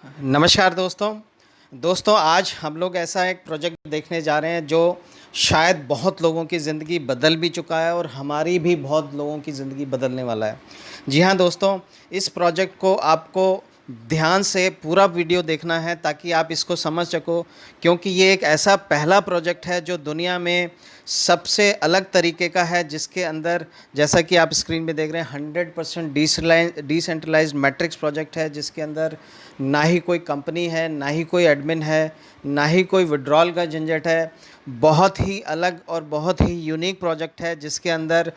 नमस्कार दोस्तों आज हम लोग ऐसा एक प्रोजेक्ट देखने जा रहे हैं जो शायद बहुत लोगों की ज़िंदगी बदल भी चुका है और हमारी भी बहुत लोगों की ज़िंदगी बदलने वाला है। जी हाँ दोस्तों, इस प्रोजेक्ट को आपको ध्यान से पूरा वीडियो देखना है ताकि आप इसको समझ सको, क्योंकि ये एक ऐसा पहला प्रोजेक्ट है जो दुनिया में सबसे अलग तरीके का है, जिसके अंदर जैसा कि आप स्क्रीन पे देख रहे हैं 100% डिसेंट्रलाइज्ड मैट्रिक्स प्रोजेक्ट है, जिसके अंदर ना ही कोई कंपनी है, ना ही कोई एडमिन है, ना ही कोई विड्रॉल का झंझट है। बहुत ही अलग और बहुत ही यूनिक प्रोजेक्ट है, जिसके अंदर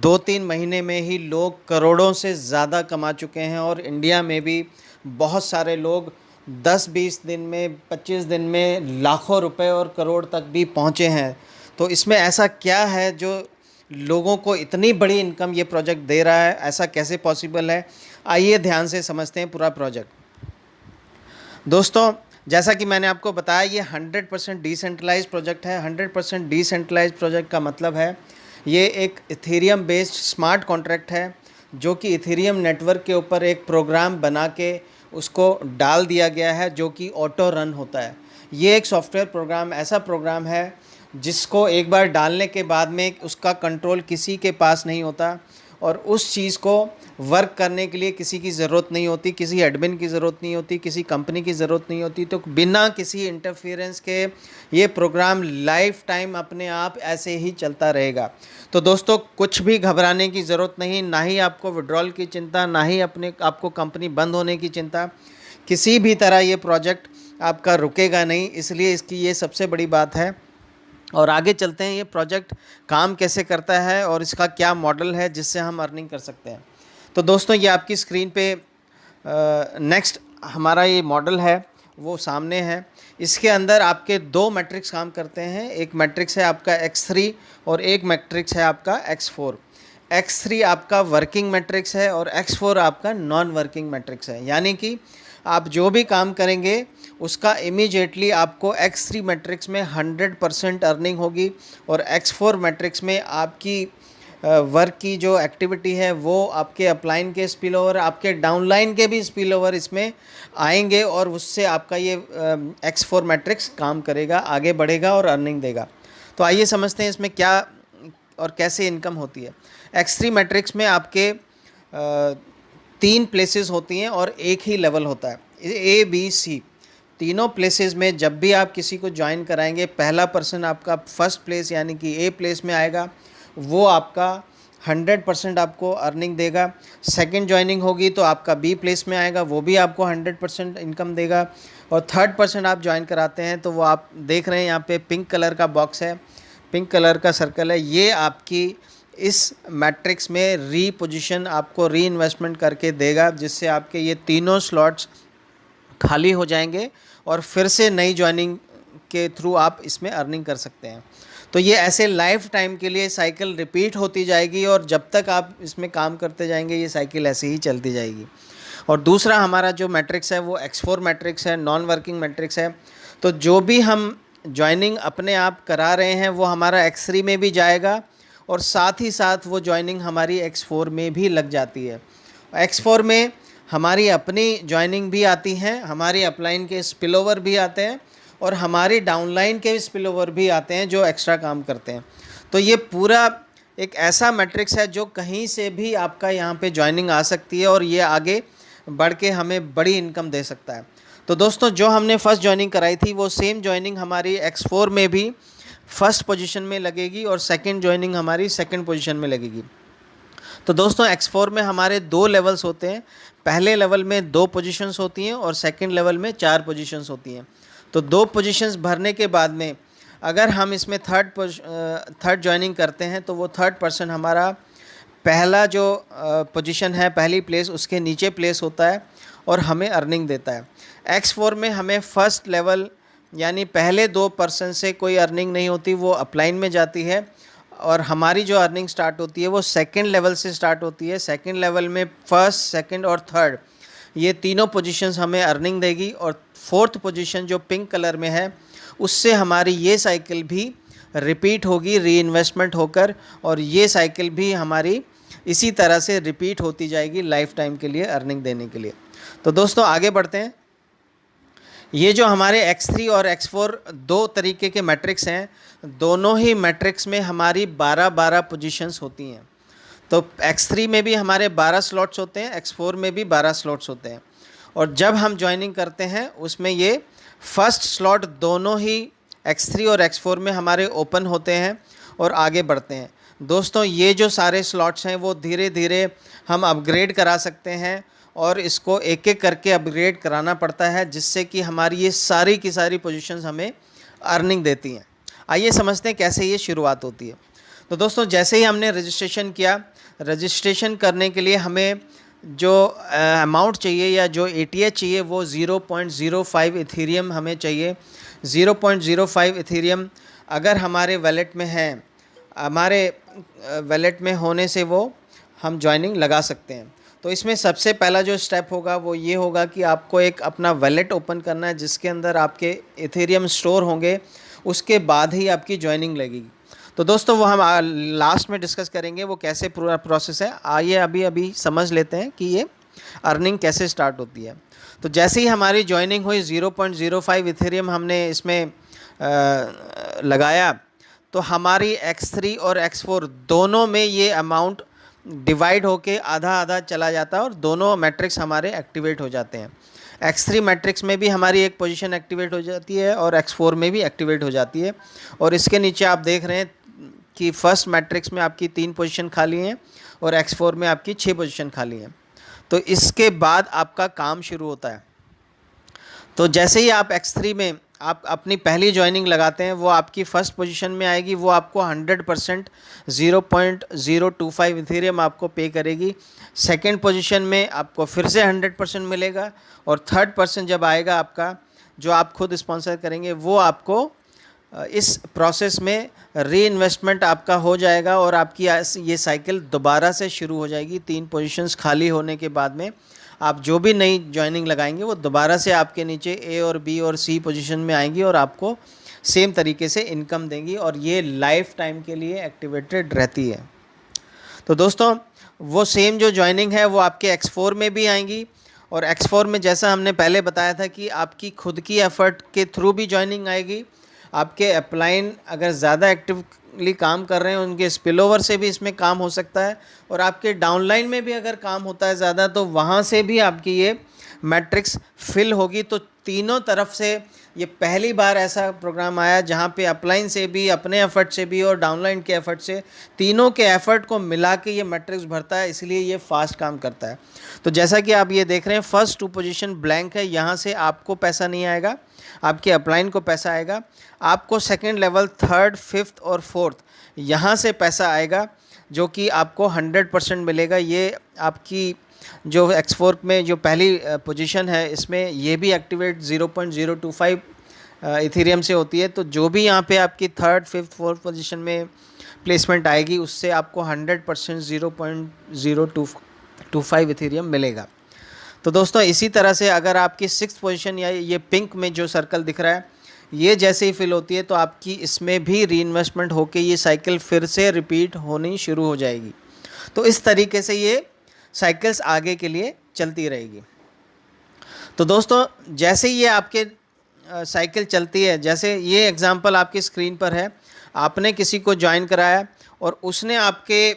2-3 महीने में ही लोग करोड़ों से ज़्यादा कमा चुके हैं और इंडिया में भी बहुत सारे लोग 10-20 दिन में, 25 दिन में लाखों रुपए और करोड़ तक भी पहुंचे हैं। तो इसमें ऐसा क्या है जो लोगों को इतनी बड़ी इनकम ये प्रोजेक्ट दे रहा है? ऐसा कैसे पॉसिबल है? आइए ध्यान से समझते हैं पूरा प्रोजेक्ट। दोस्तों, जैसा कि मैंने आपको बताया, ये 100% डिसेंट्रलाइज्ड प्रोजेक्ट है। 100% डिसेंट्रलाइज्ड प्रोजेक्ट का मतलब है ये एक इथेरियम बेस्ड स्मार्ट कॉन्ट्रैक्ट है, जो कि इथेरियम नेटवर्क के ऊपर एक प्रोग्राम बना के उसको डाल दिया गया है, जो कि ऑटो रन होता है। ये एक सॉफ्टवेयर प्रोग्राम, ऐसा प्रोग्राम है जिसको एक बार डालने के बाद में उसका कंट्रोल किसी के पास नहीं होता और उस चीज़ को वर्क करने के लिए किसी की ज़रूरत नहीं होती, किसी एडमिन की ज़रूरत नहीं होती, किसी कंपनी की ज़रूरत नहीं होती। तो बिना किसी इंटरफेरेंस के ये प्रोग्राम लाइफ टाइम अपने आप ऐसे ही चलता रहेगा। तो दोस्तों, कुछ भी घबराने की ज़रूरत नहीं, ना ही आपको विड्रॉल की चिंता, ना ही आपको कंपनी बंद होने की चिंता। किसी भी तरह ये प्रोजेक्ट आपका रुकेगा नहीं, इसलिए इसकी ये सबसे बड़ी बात है। और आगे चलते हैं, ये प्रोजेक्ट काम कैसे करता है और इसका क्या मॉडल है जिससे हम अर्निंग कर सकते हैं। तो दोस्तों, ये आपकी स्क्रीन पे नेक्स्ट हमारा ये मॉडल है वो सामने है। इसके अंदर आपके दो मैट्रिक्स काम करते हैं। एक मैट्रिक्स है आपका X3 और एक मैट्रिक्स है आपका X4। X3 आपका वर्किंग मैट्रिक्स है और X4 आपका नॉन वर्किंग मैट्रिक्स है। यानी कि आप जो भी काम करेंगे उसका इमीडिएटली आपको X3 मैट्रिक्स में 100% अर्निंग होगी और X4 मैट्रिक्स में आपकी वर्क की जो एक्टिविटी है वो आपके अपलाइन के स्पिल ओवर, आपके डाउनलाइन के भी स्पिल ओवर इसमें आएंगे और उससे आपका ये X4 मैट्रिक्स काम करेगा, आगे बढ़ेगा और अर्निंग देगा। तो आइए समझते हैं इसमें क्या और कैसे इनकम होती है। X3 मैट्रिक्स में आपके 3 प्लेसेस होती हैं और एक ही लेवल होता है, A B C। तीनों प्लेसेस में जब भी आप किसी को ज्वाइन कराएंगे, पहला पर्सन आपका फर्स्ट प्लेस यानी कि A प्लेस में आएगा, वो आपका 100% आपको अर्निंग देगा। सेकंड ज्वाइनिंग होगी तो आपका B प्लेस में आएगा, वो भी आपको 100% इनकम देगा। और थर्ड पर्सन आप ज्वाइन कराते हैं तो वो आप देख रहे हैं यहाँ पे पिंक कलर का बॉक्स है, पिंक कलर का सर्कल है, ये आपकी इस मैट्रिक्स में रीपोजीशन, आपको री इन्वेस्टमेंट करके देगा, जिससे आपके ये तीनों स्लॉट्स खाली हो जाएंगे और फिर से नई ज्वाइनिंग के थ्रू आप इसमें अर्निंग कर सकते हैं। तो ये ऐसे लाइफ टाइम के लिए साइकिल रिपीट होती जाएगी और जब तक आप इसमें काम करते जाएंगे ये साइकिल ऐसे ही चलती जाएगी। और दूसरा हमारा जो मैट्रिक्स है वो X4 मैट्रिक्स है, नॉन वर्किंग मैट्रिक्स है। तो जो भी हम ज्वाइनिंग अपने आप करा रहे हैं वो हमारा X3 में भी जाएगा और साथ ही साथ वो ज्वाइनिंग हमारी X4 में भी लग जाती है। X4 में हमारी अपनी ज्वाइनिंग भी आती हैं, हमारी अपलाइन के स्पिल ओवर भी आते हैं और हमारी डाउनलाइन के स्पिल ओवर भी आते हैं जो एक्स्ट्रा काम करते हैं। तो ये पूरा एक ऐसा मैट्रिक्स है जो कहीं से भी आपका यहाँ पे ज्वाइनिंग आ सकती है और ये आगे बढ़ के हमें बड़ी इनकम दे सकता है। तो दोस्तों, जो हमने फर्स्ट ज्वाइनिंग कराई थी वो सेम ज्वाइनिंग हमारी X4 में भी फर्स्ट पोजीशन में लगेगी और सेकंड ज्वाइनिंग हमारी सेकंड पोजीशन में लगेगी। तो दोस्तों, X4 में हमारे 2 लेवल्स होते हैं। पहले लेवल में 2 पोजीशंस होती हैं और सेकंड लेवल में 4 पोजीशंस होती हैं। तो 2 पोजीशंस भरने के बाद में अगर हम इसमें थर्ड ज्वाइनिंग करते हैं तो वो थर्ड पर्सन हमारा पहला जो पोजीशन है, पहली प्लेस, उसके नीचे प्लेस होता है और हमें अर्निंग देता है। X4 में हमें फर्स्ट लेवल यानी पहले 2 पर्सन से कोई अर्निंग नहीं होती, वो अपलाइन में जाती है और हमारी जो अर्निंग स्टार्ट होती है वो सेकंड लेवल से स्टार्ट होती है। सेकंड लेवल में फर्स्ट, सेकंड और थर्ड ये तीनों पोजीशंस हमें अर्निंग देगी और फोर्थ पोजीशन जो पिंक कलर में है उससे हमारी ये साइकिल भी रिपीट होगी, री इन्वेस्टमेंट होकर, और ये साइकिल भी हमारी इसी तरह से रिपीट होती जाएगी लाइफ टाइम के लिए अर्निंग देने के लिए। तो दोस्तों, आगे बढ़ते हैं। ये जो हमारे X3 और X4 दो तरीके के मैट्रिक्स हैं, दोनों ही मैट्रिक्स में हमारी 12-12 पोजीशंस होती हैं। तो X3 में भी हमारे 12 स्लॉट्स होते हैं, X4 में भी 12 स्लॉट्स होते हैं। और जब हम ज्वाइनिंग करते हैं उसमें ये फर्स्ट स्लॉट दोनों ही X3 और X4 में हमारे ओपन होते हैं और आगे बढ़ते हैं। दोस्तों, ये जो सारे स्लॉट्स हैं वो धीरे धीरे हम अपग्रेड करा सकते हैं और इसको एक एक करके अपग्रेड कराना पड़ता है, जिससे कि हमारी ये सारी की सारी पोजीशंस हमें अर्निंग देती हैं। आइए समझते हैं कैसे ये शुरुआत होती है। तो दोस्तों, जैसे ही हमने रजिस्ट्रेशन किया, रजिस्ट्रेशन करने के लिए हमें जो अमाउंट चाहिए या जो ATH चाहिए वो 0.05 इथेरियम हमें चाहिए। 0.05 इथेरियम अगर हमारे वैलेट में है, हमारे वैलेट में होने से वो हम ज्वाइनिंग लगा सकते हैं। तो इसमें सबसे पहला जो स्टेप होगा वो ये होगा कि आपको एक अपना वैलेट ओपन करना है जिसके अंदर आपके इथेरियम स्टोर होंगे, उसके बाद ही आपकी ज्वाइनिंग लगेगी। तो दोस्तों, वो हम लास्ट में डिस्कस करेंगे वो कैसे पूरा प्रोसेस है। आइए अभी समझ लेते हैं कि ये अर्निंग कैसे स्टार्ट होती है। तो जैसे ही हमारी ज्वाइनिंग हुई, 0.05 इथेरियम हमने इसमें लगाया, तो हमारी X3 और X4 दोनों में ये अमाउंट डिवाइड होके आधा आधा चला जाता है और दोनों मैट्रिक्स हमारे एक्टिवेट हो जाते हैं। X3 मैट्रिक्स में भी हमारी एक पोजीशन एक्टिवेट हो जाती है और X4 में भी एक्टिवेट हो जाती है। और इसके नीचे आप देख रहे हैं कि फर्स्ट मैट्रिक्स में आपकी 3 पोजीशन खाली हैं और X4 में आपकी 6 पोजीशन खाली हैं। तो इसके बाद आपका काम शुरू होता है। तो जैसे ही आप X3 में आप अपनी पहली ज्वाइनिंग लगाते हैं, वो आपकी फ़र्स्ट पोजीशन में आएगी, वो आपको 100% 0.025 इथेरियम आपको पे करेगी। सेकंड पोजीशन में आपको फिर से 100% मिलेगा और थर्ड पर्सन जब आएगा आपका, जो आप खुद स्पॉन्सर करेंगे, वो आपको इस प्रोसेस में री इन्वेस्टमेंट आपका हो जाएगा और आपकी ये साइकिल दोबारा से शुरू हो जाएगी। 3 पोजीशंस खाली होने के बाद में आप जो भी नई ज्वाइनिंग लगाएंगे वो दोबारा से आपके नीचे A और B और C पोजीशन में आएंगी और आपको सेम तरीके से इनकम देंगी और ये लाइफ टाइम के लिए एक्टिवेटेड रहती है। तो दोस्तों, वो सेम जो ज्वाइनिंग है वो आपके X4 में भी आएंगी और X4 में जैसा हमने पहले बताया था कि आपकी खुद की एफ़र्ट के थ्रू भी ज्वाइनिंग आएगी। आपके अपलाइन अगर ज़्यादा एक्टिवली काम कर रहे हैं, उनके स्पिलओवर से भी इसमें काम हो सकता है और आपके डाउनलाइन में भी अगर काम होता है ज़्यादा, तो वहाँ से भी आपकी ये मैट्रिक्स फिल होगी। तो तीनों तरफ से ये पहली बार ऐसा प्रोग्राम आया जहाँ पे अपलाइन से भी, अपने एफ़र्ट से भी और डाउनलाइन के एफ़र्ट से, तीनों के एफ़र्ट को मिला के ये मैट्रिक्स भरता है, इसलिए ये फास्ट काम करता है। तो जैसा कि आप ये देख रहे हैं, फर्स्ट 2 पोजीशन ब्लैंक है, यहाँ से आपको पैसा नहीं आएगा, आपके अपलाइन को पैसा आएगा। आपको सेकंड लेवल, थर्ड, फिफ्थ और फोर्थ यहाँ से पैसा आएगा, जो कि आपको 100% मिलेगा। ये आपकी जो X4 में जो पहली पोजीशन है, इसमें ये भी एक्टिवेट 0.025 इथेरियम से होती है। तो जो भी यहाँ पे आपकी थर्ड, फिफ्थ, फोर्थ पोजीशन में प्लेसमेंट आएगी, उससे आपको 100% 0.025 इथेरियम मिलेगा। तो दोस्तों, इसी तरह से अगर आपकी 6th पोजीशन या ये पिंक में जो सर्कल दिख रहा है, ये जैसे ही फिल होती है तो आपकी इसमें भी री इन्वेस्टमेंट होकर ये साइकिल फिर से रिपीट होनी शुरू हो जाएगी। तो इस तरीके से ये साइकिल्स आगे के लिए चलती रहेगी। तो दोस्तों, जैसे ये आपके साइकिल चलती है, जैसे ये एग्जांपल आपकी स्क्रीन पर है, आपने किसी को ज्वाइन कराया और उसने आपके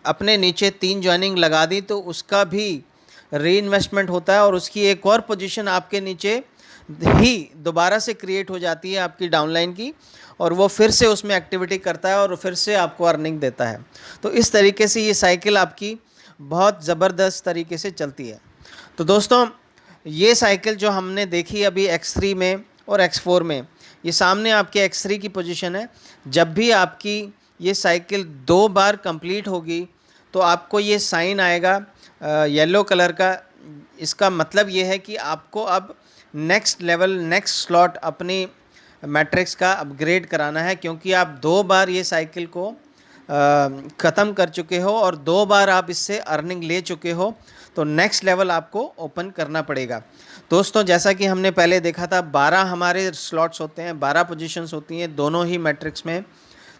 अपने नीचे 3 ज्वाइनिंग लगा दी, तो उसका भी री इन्वेस्टमेंट होता है और उसकी एक और पोजीशन आपके नीचे ही दोबारा से क्रिएट हो जाती है आपकी डाउनलाइन की, और वो फिर से उसमें एक्टिविटी करता है और फिर से आपको अर्निंग देता है। तो इस तरीके से ये साइकिल आपकी बहुत ज़बरदस्त तरीके से चलती है। तो दोस्तों, ये साइकिल जो हमने देखी अभी X3 में और X4 में, ये सामने आपके X3 की पोजीशन है। जब भी आपकी ये साइकिल 2 बार कंप्लीट होगी तो आपको ये साइन आएगा येलो कलर का। इसका मतलब ये है कि आपको अब नेक्स्ट लेवल, नेक्स्ट स्लॉट अपनी मैट्रिक्स का अपग्रेड कराना है, क्योंकि आप 2 बार ये साइकिल को ख़त्म कर चुके हो और 2 बार आप इससे अर्निंग ले चुके हो। तो नेक्स्ट लेवल आपको ओपन करना पड़ेगा। दोस्तों, जैसा कि हमने पहले देखा था, 12 हमारे स्लॉट्स होते हैं, 12 पोजीशंस होती हैं दोनों ही मैट्रिक्स में।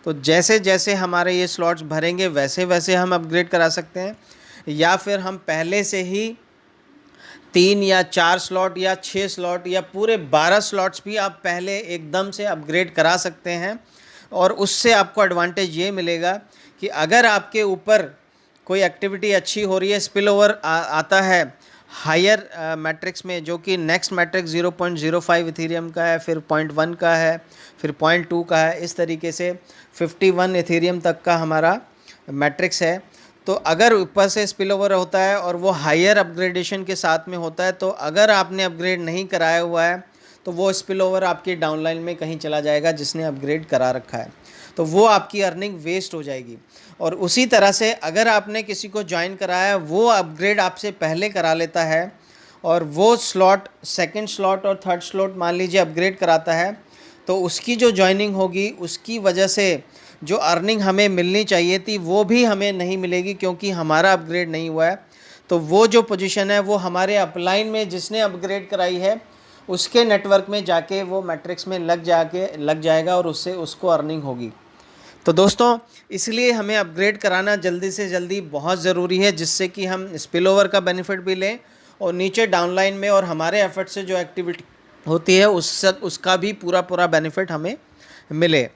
तो जैसे जैसे हमारे ये स्लॉट्स भरेंगे वैसे वैसे हम अपग्रेड करा सकते हैं, या फिर हम पहले से ही 3 या 4 स्लॉट या 6 स्लॉट या पूरे 12 स्लॉट्स भी आप पहले एकदम से अपग्रेड करा सकते हैं। और उससे आपको एडवांटेज ये मिलेगा कि अगर आपके ऊपर कोई एक्टिविटी अच्छी हो रही है, स्पिल ओवर आता है हायर मैट्रिक्स में, जो कि नेक्स्ट मैट्रिक्स 0.05 इथेरियम का है, फिर 0.1 का है, फिर 0.2 का है, इस तरीके से 51 इथेरियम तक का हमारा मैट्रिक्स है। तो अगर ऊपर से स्पिल ओवर होता है और वो हायर अपग्रेडेशन के साथ में होता है, तो अगर आपने अपग्रेड नहीं कराया हुआ है तो वो स्पिल ओवर आपकी डाउनलाइन में कहीं चला जाएगा जिसने अपग्रेड करा रखा है, तो वो आपकी अर्निंग वेस्ट हो जाएगी। और उसी तरह से अगर आपने किसी को ज्वाइन कराया, वो अपग्रेड आपसे पहले करा लेता है और वो स्लॉट, सेकंड स्लॉट और थर्ड स्लॉट मान लीजिए अपग्रेड कराता है, तो उसकी जो ज्वाइनिंग होगी उसकी वजह से जो अर्निंग हमें मिलनी चाहिए थी वो भी हमें नहीं मिलेगी, क्योंकि हमारा अपग्रेड नहीं हुआ है। तो वो जो पोजीशन है वो हमारे अपलाइन में जिसने अपग्रेड कराई है उसके नेटवर्क में जाके वो मैट्रिक्स में लग जाएगा और उससे उसको अर्निंग होगी। तो दोस्तों, इसलिए हमें अपग्रेड कराना जल्दी से जल्दी बहुत ज़रूरी है, जिससे कि हम स्पिल ओवर का बेनिफिट भी लें और नीचे डाउनलाइन में और हमारे एफर्ट से जो एक्टिविटी होती है उसका भी पूरा बेनिफिट हमें मिले।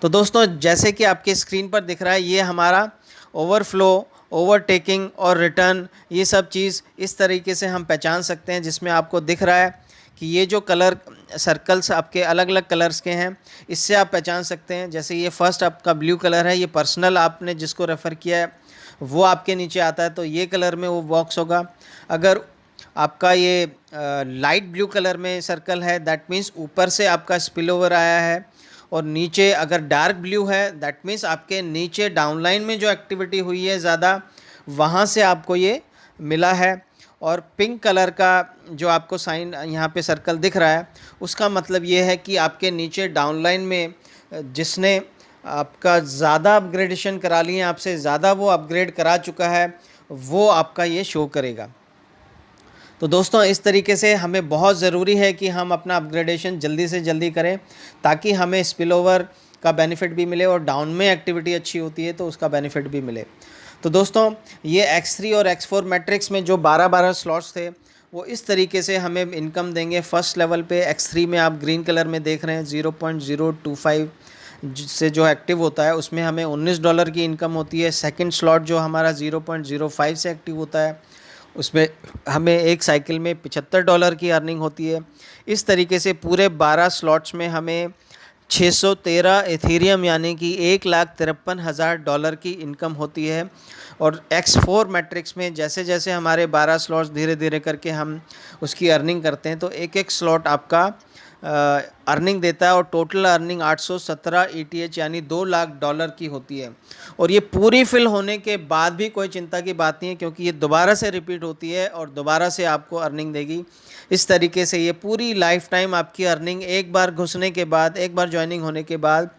तो दोस्तों, जैसे कि आपके स्क्रीन पर दिख रहा है, ये हमारा ओवरफ्लो, ओवरटेकिंग और रिटर्न, ये सब चीज़ इस तरीके से हम पहचान सकते हैं, जिसमें आपको दिख रहा है कि ये जो कलर सर्कल्स आपके अलग अलग कलर्स के हैं, इससे आप पहचान सकते हैं। जैसे ये फर्स्ट आपका ब्लू कलर है, ये पर्सनल आपने जिसको रेफ़र किया है वो आपके नीचे आता है, तो ये कलर में वो बॉक्स होगा। अगर आपका ये लाइट ब्लू कलर में सर्कल है, दैट मीन्स ऊपर से आपका स्पिल ओवर आया है। और नीचे अगर डार्क ब्लू है, दैट मीन्स आपके नीचे डाउनलाइन में जो एक्टिविटी हुई है ज़्यादा, वहाँ से आपको ये मिला है। और पिंक कलर का जो आपको साइन यहाँ पे सर्कल दिख रहा है, उसका मतलब ये है कि आपके नीचे डाउनलाइन में जिसने आपका ज़्यादा अपग्रेडेशन करा लिए, आपसे ज़्यादा वो अपग्रेड करा चुका है, वो आपका ये शो करेगा। तो दोस्तों, इस तरीके से हमें बहुत ज़रूरी है कि हम अपना अपग्रेडेशन जल्दी से जल्दी करें, ताकि हमें स्पिल ओवर का बेनिफिट भी मिले और डाउन में एक्टिविटी अच्छी होती है तो उसका बेनिफिट भी मिले। तो दोस्तों, ये X3 और X4 मैट्रिक्स में जो 12-12 स्लॉट्स थे वो इस तरीके से हमें इनकम देंगे। फर्स्ट लेवल पे X3 में आप ग्रीन कलर में देख रहे हैं 0.025 से जो एक्टिव होता है उसमें हमें $19 की इनकम होती है। सेकंड स्लॉट जो हमारा 0.05 से एक्टिव होता है उसमें हमें एक साइकिल में $75 की अर्निंग होती है। इस तरीके से पूरे 12 स्लॉट्स में हमें 613 इथेरियम यानी कि $1,53,000 की इनकम होती है। और X4 मैट्रिक्स में जैसे जैसे हमारे 12 स्लॉट्स धीरे धीरे करके हम उसकी अर्निंग करते हैं, तो एक एक स्लॉट आपका अर्निंग देता है और टोटल अर्निंग 817 ETH यानी $2,00,000 की होती है। और ये पूरी फिल होने के बाद भी कोई चिंता की बात नहीं है, क्योंकि ये दोबारा से रिपीट होती है और दोबारा से आपको अर्निंग देगी। इस तरीके से ये पूरी लाइफ टाइम आपकी अर्निंग एक बार घुसने के बाद, एक बार ज्वाइनिंग होने के बाद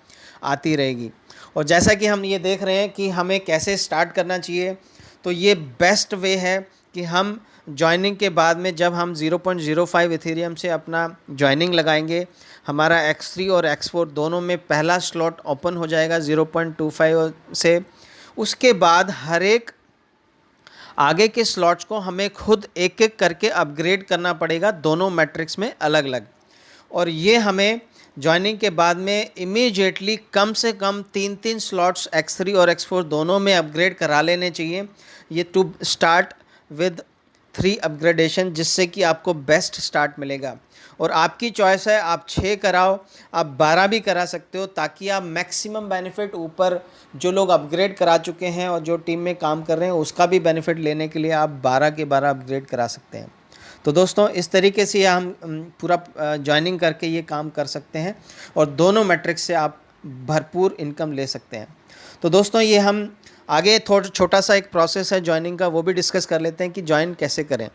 आती रहेगी। और जैसा कि हम ये देख रहे हैं कि हमें कैसे स्टार्ट करना चाहिए, तो ये बेस्ट वे है कि हम ज्वाइनिंग के बाद में जब हम 0.05 इथेरियम से अपना ज्वाइनिंग लगाएंगे, हमारा X3 और X4 दोनों में पहला स्लॉट ओपन हो जाएगा 0.25 से। उसके बाद हर एक आगे के स्लॉट्स को हमें खुद एक एक करके अपग्रेड करना पड़ेगा, दोनों मैट्रिक्स में अलग अलग। और ये हमें ज्वाइनिंग के बाद में इमीडिएटली कम से कम 3-3 स्लॉट्स X3 और X4 दोनों में अपग्रेड करा लेने चाहिए। ये टू स्टार्ट विद 3 अपग्रेडेशन, जिससे कि आपको बेस्ट स्टार्ट मिलेगा। और आपकी चॉइस है, आप 6 कराओ, आप 12 भी करा सकते हो, ताकि आप मैक्सिमम बेनिफिट ऊपर जो लोग अपग्रेड करा चुके हैं और जो टीम में काम कर रहे हैं उसका भी बेनिफिट लेने के लिए आप 12 के 12 अपग्रेड करा सकते हैं। तो दोस्तों, इस तरीके से हम पूरा ज्वाइनिंग करके ये काम कर सकते हैं और दोनों मैट्रिक्स से आप भरपूर इनकम ले सकते हैं। तो दोस्तों, ये हम आगे थोड़ा छोटा सा एक प्रोसेस है ज्वाइनिंग का, वो भी डिस्कस कर लेते हैं कि ज्वाइन कैसे करें।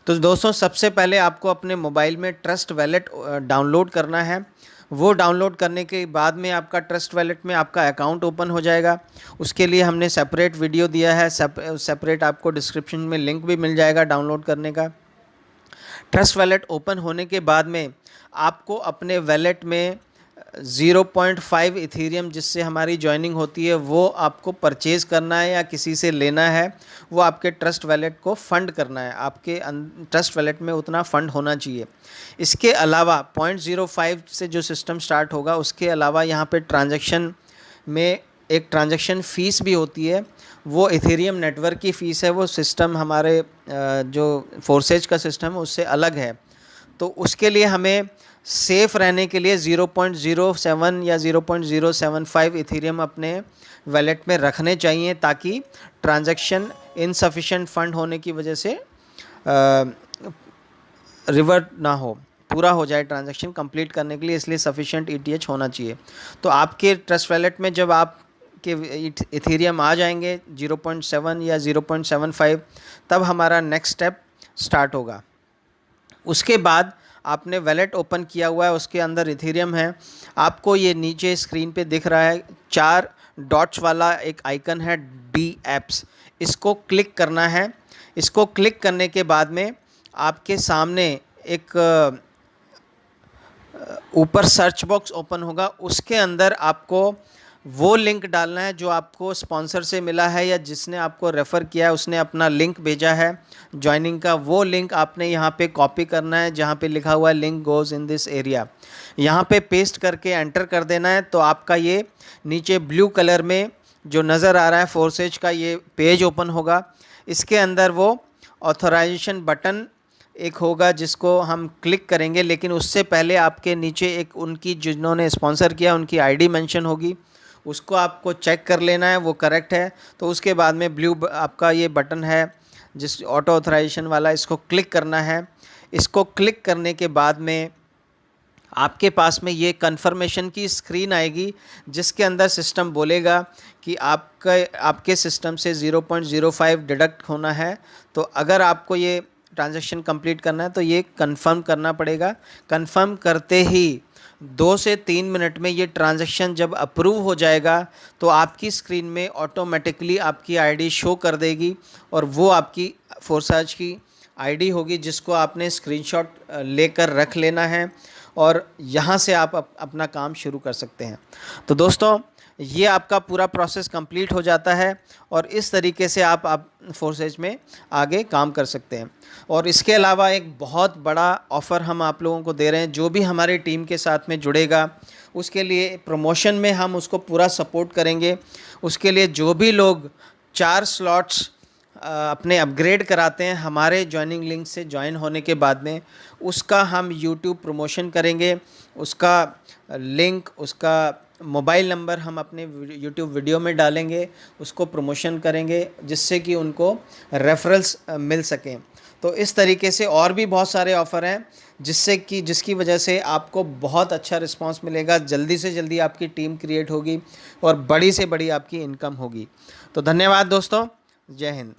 तो दोस्तों, सबसे पहले आपको अपने मोबाइल में ट्रस्ट वैलेट डाउनलोड करना है। वो डाउनलोड करने के बाद में आपका ट्रस्ट वैलेट में आपका अकाउंट ओपन हो जाएगा। उसके लिए हमने सेपरेट वीडियो दिया है, सेपरेट आपको डिस्क्रिप्शन में लिंक भी मिल जाएगा डाउनलोड करने का। ट्रस्ट वैलेट ओपन होने के बाद में आपको अपने वैलेट में 0.5 इथेरियम जिससे हमारी ज्वाइनिंग होती है वो आपको परचेज़ करना है या किसी से लेना है, वो आपके ट्रस्ट वैलेट को फ़ंड करना है, आपके ट्रस्ट वैलेट में उतना फ़ंड होना चाहिए। इसके अलावा 0.05 से जो सिस्टम स्टार्ट होगा उसके अलावा यहाँ पे ट्रांजैक्शन में एक ट्रांजैक्शन फ़ीस भी होती है, वो इथेरियम नेटवर्क की फ़ीस है, वो सिस्टम हमारे जो फोर्सेज का सिस्टम है उससे अलग है। तो उसके लिए हमें सेफ़ रहने के लिए 0.07 या 0.075 इथेरियम अपने वैलेट में रखने चाहिए ताकि ट्रांजैक्शन इनसफिशिएंट फंड होने की वजह से रिवर्ट ना हो, पूरा हो जाए ट्रांजैक्शन कंप्लीट करने के लिए, इसलिए सफिशिएंट ईटीएच होना चाहिए। तो आपके ट्रस्ट वैलेट में जब आपके इथेरियम आ जाएंगे 0.7 या 0.75 तब हमारा नेक्स्ट स्टेप स्टार्ट होगा। उसके बाद आपने वैलेट ओपन किया हुआ है, उसके अंदर इथेरियम है, आपको ये नीचे स्क्रीन पे दिख रहा है 4 डॉट्स वाला एक आइकन है डी एप्स, इसको क्लिक करना है। इसको क्लिक करने के बाद में आपके सामने एक ऊपर सर्च बॉक्स ओपन होगा, उसके अंदर आपको वो लिंक डालना है जो आपको स्पॉन्सर से मिला है या जिसने आपको रेफ़र किया है, उसने अपना लिंक भेजा है ज्वाइनिंग का, वो लिंक आपने यहाँ पे कॉपी करना है जहाँ पे लिखा हुआ है link goes in this area, यहाँ पे पेस्ट करके एंटर कर देना है। तो आपका ये नीचे ब्लू कलर में जो नज़र आ रहा है फोर्सेज का ये पेज ओपन होगा। इसके अंदर वो ऑथराइजेशन बटन एक होगा जिसको हम क्लिक करेंगे, लेकिन उससे पहले आपके नीचे एक उनकी जिन्होंने स्पॉन्सर किया उनकी आईडी मेंशन होगी, उसको आपको चेक कर लेना है वो करेक्ट है। तो उसके बाद में ब्लू आपका ये बटन है जिस ऑटो ऑथराइजेशन वाला, इसको क्लिक करना है। इसको क्लिक करने के बाद में आपके पास में ये कन्फर्मेशन की स्क्रीन आएगी जिसके अंदर सिस्टम बोलेगा कि आपके सिस्टम से 0.05 डिडक्ट होना है। तो अगर आपको ये ट्रांजैक्शन कंप्लीट करना है तो ये कंफर्म करना पड़ेगा। कंफर्म करते ही 2 से 3 मिनट में ये ट्रांजैक्शन जब अप्रूव हो जाएगा तो आपकी स्क्रीन में ऑटोमेटिकली आपकी आईडी शो कर देगी और वो आपकी फोर्साज की आईडी होगी जिसको आपने स्क्रीनशॉट लेकर रख लेना है और यहाँ से आप अपना काम शुरू कर सकते हैं। तो दोस्तों ये आपका पूरा प्रोसेस कंप्लीट हो जाता है और इस तरीके से आप फोर्सेज में आगे काम कर सकते हैं। और इसके अलावा एक बहुत बड़ा ऑफ़र हम आप लोगों को दे रहे हैं, जो भी हमारी टीम के साथ में जुड़ेगा उसके लिए प्रमोशन में हम उसको पूरा सपोर्ट करेंगे। उसके लिए जो भी लोग 4 स्लॉट्स अपने अपग्रेड कराते हैं हमारे ज्वाइनिंग लिंक से ज्वाइन होने के बाद में, उसका हम यूट्यूब प्रमोशन करेंगे, उसका लिंक, उसका मोबाइल नंबर हम अपने यूट्यूब वीडियो में डालेंगे, उसको प्रमोशन करेंगे जिससे कि उनको रेफरल्स मिल सकें। तो इस तरीके से और भी बहुत सारे ऑफ़र हैं जिसकी वजह से आपको बहुत अच्छा रिस्पांस मिलेगा, जल्दी से जल्दी आपकी टीम क्रिएट होगी और बड़ी से बड़ी आपकी इनकम होगी। तो धन्यवाद दोस्तों, जय हिंद।